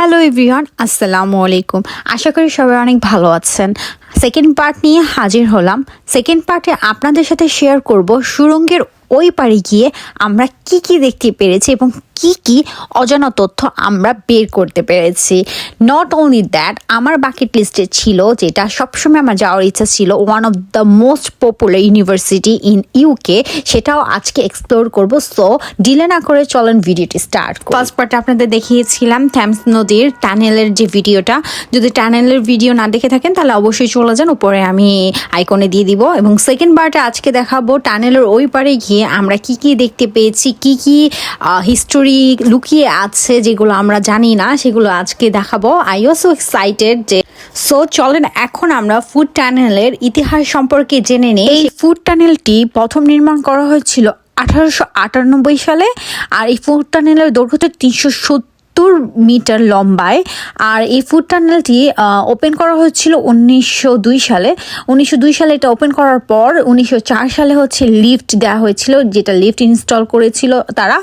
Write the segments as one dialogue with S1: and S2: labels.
S1: Hello everyone, আসসালামু আলাইকুম। আশা করি সবাই অনেক ভালো আছেন। সেকেন্ড পার্ট নিয়ে হাজির হলাম। সেকেন্ড পার্টে আপনাদের সাথে শেয়ার করব সুড়ঙ্গের ওই পারে গিয়ে আমরা কি কি দেখতে পেরেছি এবং কি কি অজানা তথ্য আমরা বের করতে পেরেছি। নট অনলি দ্যাট, আমার বাকেট লিস্টে ছিল, যেটা সবসময় আমার যাওয়ার ইচ্ছা ছিল, one of the most popular university in UK, সেটাও আজকে এক্সপ্লোর করব। সো ডিলে না করে চলেন ভিডিওটি স্টার্ট। ফার্স্ট পার্টে আপনাদের দেখিয়েছিলাম থ্যামস নদীর টানেলের যে ভিডিওটা। যদি টানেলের ভিডিও না দেখে থাকেন তাহলে অবশ্যই চলে যান, উপরে আমি আইকনে দিয়ে দিব। এবং সেকেন্ড পার্টে আজকে দেখাবো টানেলের ওই পারে গিয়ে আমরা কি কি দেখতে পেয়েছি, কি কি হিস্টোরি লুকিয়ে আছে যেগুলো আমরা জানি না, সেগুলো আজকে দেখাবো। আই ওয়াজ সো এক্সাইটেড যে সো চলেন এখন আমরা ফুড টানেলের ইতিহাস সম্পর্কে জেনে নেই। এই ফুড টানেলটি প্রথম নির্মাণ করা হয়েছিল 1898 সালে, আর এই ফুড টানেলের দৈর্ঘ্য 370 মিটার লম্বায়। আর এই ফুড টানেলটি ওপেন করা হয়েছিল 1902 সালে। 1902 সালে এটা ওপেন করার পর 1904 সালে হচ্ছে লিফট দেওয়া হয়েছিল, যেটা লিফট ইনস্টল করেছিল তারা,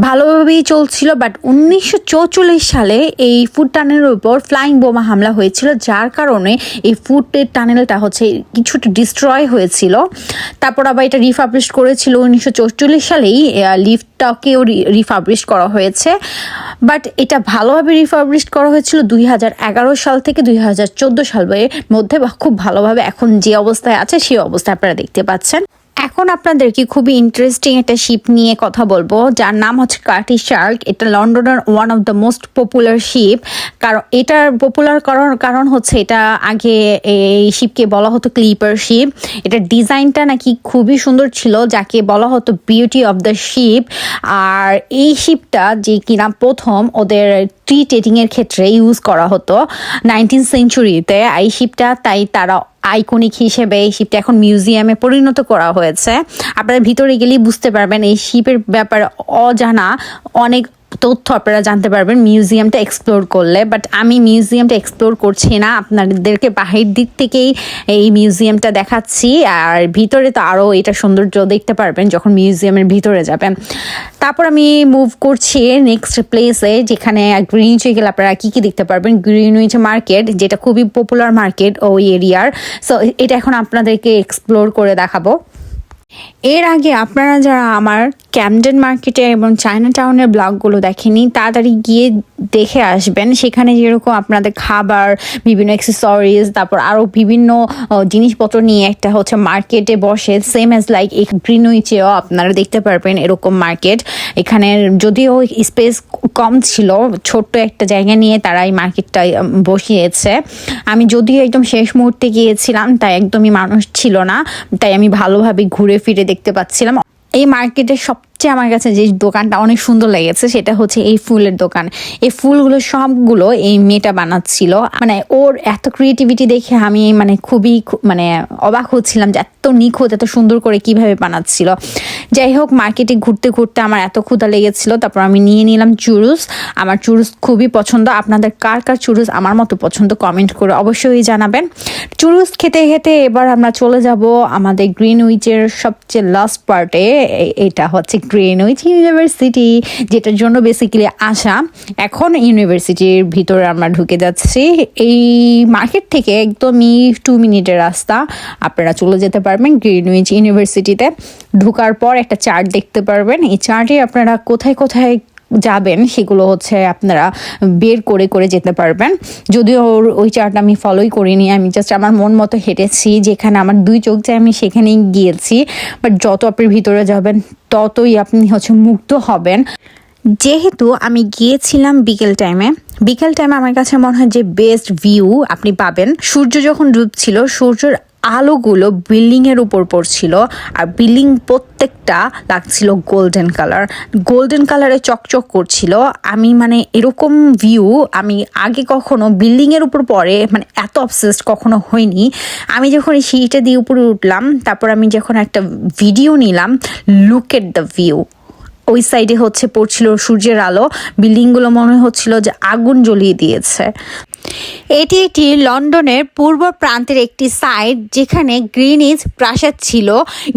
S1: ভালোভাবেই চলছিল। বাট 1944 সালে এই ফুড টানেলের উপর ফ্লাইং বোমা হামলা হয়েছিল, যার কারণে এই ফুড টানেলটা হচ্ছে কিছুটা ডিস্ট্রয় হয়েছিল। তারপর আবার এটা রিফাবলিশ করেছিল 1944 সালেই, লিফটটাকেও রিফাবলিশ করা হয়েছে। বাট এটা ভালোভাবে রিফাবলিশ করা হয়েছিল 2011 সাল থেকে 2014 সালের মধ্যে, খুব ভালোভাবে এখন যে অবস্থায় আছে সেই অবস্থায় আপনারা দেখতে পাচ্ছেন। এখন আপনাদেরকে খুবই ইন্টারেস্টিং একটা শিপ নিয়ে কথা বলবো, যার নাম হচ্ছে কার্টিস শার্ক। এটা লন্ডনের one of the most popular ship. কারণ এটার পপুলার কারণ হচ্ছে এটা আগে এই শিপকে বলা হতো ক্লিপার শিপ। এটার ডিজাইনটা নাকি খুবই সুন্দর ছিল, যাকে বলা হতো বিউটি অফ দ্য শিপ। আর এই শিপটা যে কিনা প্রথম ওদের ট্রি ট্রেডিং এর ক্ষেত্রে ইউজ করা হতো 19th সেঞ্চুরিতে এই শিপটা, তাই তারা আইকনিক হিসেবে এই শিপটা এখন মিউজিয়ামে পরিণত করা হয়েছে। আপনারা ভিতরে গেলেই বুঝতে পারবেন এই শিপের ব্যাপারে অজানা অনেক তথ্য আপনারা জানতে পারবেন মিউজিয়ামটা এক্সপ্লোর করলে। বাট আমি মিউজিয়ামটা এক্সপ্লোর করছি না, আপনাদেরকে বাহির দিক থেকেই এই মিউজিয়ামটা দেখাচ্ছি। আর ভিতরে তো আরও এটা সৌন্দর্য দেখতে পারবেন যখন মিউজিয়ামের ভিতরে যাবেন। তারপর আমি মুভ করছি নেক্সট প্লেসে, যেখানে গ্রিনউইচে গেলে আপনারা কী কী দেখতে পারবেন। গ্রিনউইচ মার্কেট, যেটা খুবই পপুলার মার্কেট ওই এরিয়ার। সো এটা এখন আপনাদেরকে এক্সপ্লোর করে দেখাবো। এর আগে আপনারা যারা আমার ক্যামডেন মার্কেটে এবং চায়না টাউনের ব্লগগুলো দেখেনি, তাড়াতাড়ি গিয়ে দেখে আসবেন। সেখানে যেরকম আপনাদের খাবার, বিভিন্ন অ্যাক্সেসরিজ, তারপর আরও বিভিন্ন জিনিসপত্র নিয়ে একটা হচ্ছে মার্কেটে বসে, সেম অ্যাজ লাইক এই গ্রিনউইচেও আপনারা দেখতে পারবেন এরকম মার্কেট। এখানে যদিও স্পেস কম ছিল, ছোট্ট একটা জায়গা নিয়ে তারা এই মার্কেটটা বসিয়েছে। আমি যদিও একদম শেষ মুহূর্তে গিয়েছিলাম, তাই একদমই মানুষ ছিল না, তাই আমি ভালোভাবে ঘুরে ফিরে দেখতে পাচ্ছিলাম। এই মার্কেটের সবচেয়ে আমার কাছে যে দোকানটা অনেক সুন্দর লেগেছে সেটা হচ্ছে এই ফুলের দোকান। এই ফুলগুলো সবগুলো এই মেয়েটা বানাচ্ছিল, মানে ওর এত ক্রিয়েটিভিটি দেখে আমি খুবই অবাক হচ্ছিলাম যে এত নিখুঁত, এত সুন্দর করে কিভাবে বানাচ্ছিল। যাই হোক, মার্কেটে ঘুরতে ঘুরতে আমার এত ক্ষুধা লেগেছিল, তারপর আমি নিয়ে নিলাম চুরুস। আমার চুরুস খুবই পছন্দ। আপনাদের কার কার চুরুস আমার মতো পছন্দ কমেন্ট করে অবশ্যই জানাবেন। চুরুস খেতে খেতে এবার আমরা চলে যাব আমাদের গ্রিনউইচের সবচেয়ে লাস্ট পার্টে। এটা হচ্ছে গ্রিনউইচ ইউনিভার্সিটি, যেটার জন্য বেসিক্যালি আসা। এখন ইউনিভার্সিটির ভিতরে আমরা ঢুকে যাচ্ছি। এই মার্কেট থেকে একদমই 2 মিনিটের রাস্তা, আপনারা চলে যেতে পারবেন গ্রিনউইচ ইউনিভার্সিটিতে। ঢোকার পর একটা চার্ট দেখতে পারবেন। এই চার্টে আপনারা কোথায় কোথায় যাবেন সেগুলো হচ্ছে আপনারা বের করে করে যেতে পারবেন। যদিও ওই চার্ট আমি ফলোই করিনি, আমি জাস্ট আমার মন মতো হেঁটেছি, যেখানে আমার 2 চোখ যায় আমি সেখানেই গিয়েছি। বাট যত আপনি ভিতরে যাবেন ততই আপনি হচ্ছে মুগ্ধ হবেন। যেহেতু আমি গিয়েছিলাম বিকেল টাইমে আমার কাছে মনে হয় যে বেস্ট ভিউ আপনি পাবেন। সূর্য যখন ডুবছিল, সূর্যের আলোগুলো বিল্ডিং এর উপর পড়ছিল, আর বিল্ডিং প্রত্যেকটা লাগছিল গোল্ডেন কালারে চকচক করছিল। আমি এরকম ভিউ আমি আগে কখনো বিল্ডিং এর উপর পড়ে এত অবসেসড কখনো হয়নি। আমি যখন এই সিঁড়িটা দিয়ে উপরে উঠলাম, তারপর আমি যখন একটা ভিডিও নিলাম, লুক এট দ্য ভিউ। ওই সাইডে হচ্ছে পড়ছিল সূর্যের আলো, বিল্ডিংগুলো মনে হচ্ছিল যে আগুন জ্বলিয়ে দিয়েছে। এটি একটি লন্ডনের পূর্ব প্রান্তের একটি সাইট যেখানে গ্রিনিজ প্রাসাদ ছিল।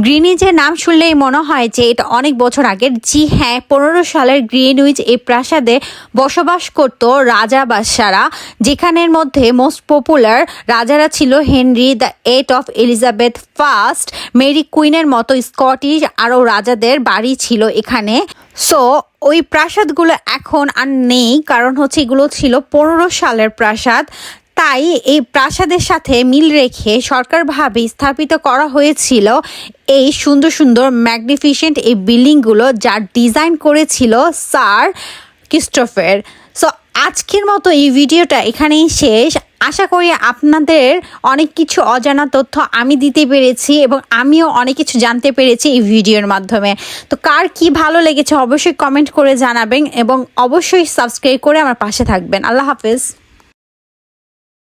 S1: গ্রিনিজের নাম শুনলেই মনে হয় যে এটা অনেক বছর আগের। জি হ্যাঁ, 1500 সালের গ্রিনউইচ এই প্রাসাদে বসবাস করত রাজা বাদশারা, যেখানের মধ্যে মোস্ট পপুলার রাজারা ছিল Henry the 8 of Elizabeth first, Mary কুইনের মতো স্কটিশ আরও রাজাদের বাড়ি ছিল এখানে। সো ওই প্রাসাদগুলো এখন আর নেই, কারণ হচ্ছে এগুলো ছিল 1500 সালের প্রাসাদ। তাই এই প্রাসাদের সাথে মিল রেখে সরকারভাবে স্থাপিত করা হয়েছিল এই সুন্দর সুন্দর ম্যাগনিফিসেন্ট এই বিল্ডিংগুলো, যার ডিজাইন করেছিল স্যার ক্রিস্টোফার। সো আজকের মতো এই ভিডিওটা এখানেই শেষ। আশা করি আপনাদের অনেক কিছু অজানা তথ্য আমি দিতে পেরেছি এবং আমিও অনেক কিছু জানতে পেরেছি এই ভিডিওর মাধ্যমে। তো কার কি ভালো লেগেছে অবশ্যই কমেন্ট করে জানাবেন এবং অবশ্যই সাবস্ক্রাইব করে আমার পাশে থাকবেন। আল্লাহ হাফেজ।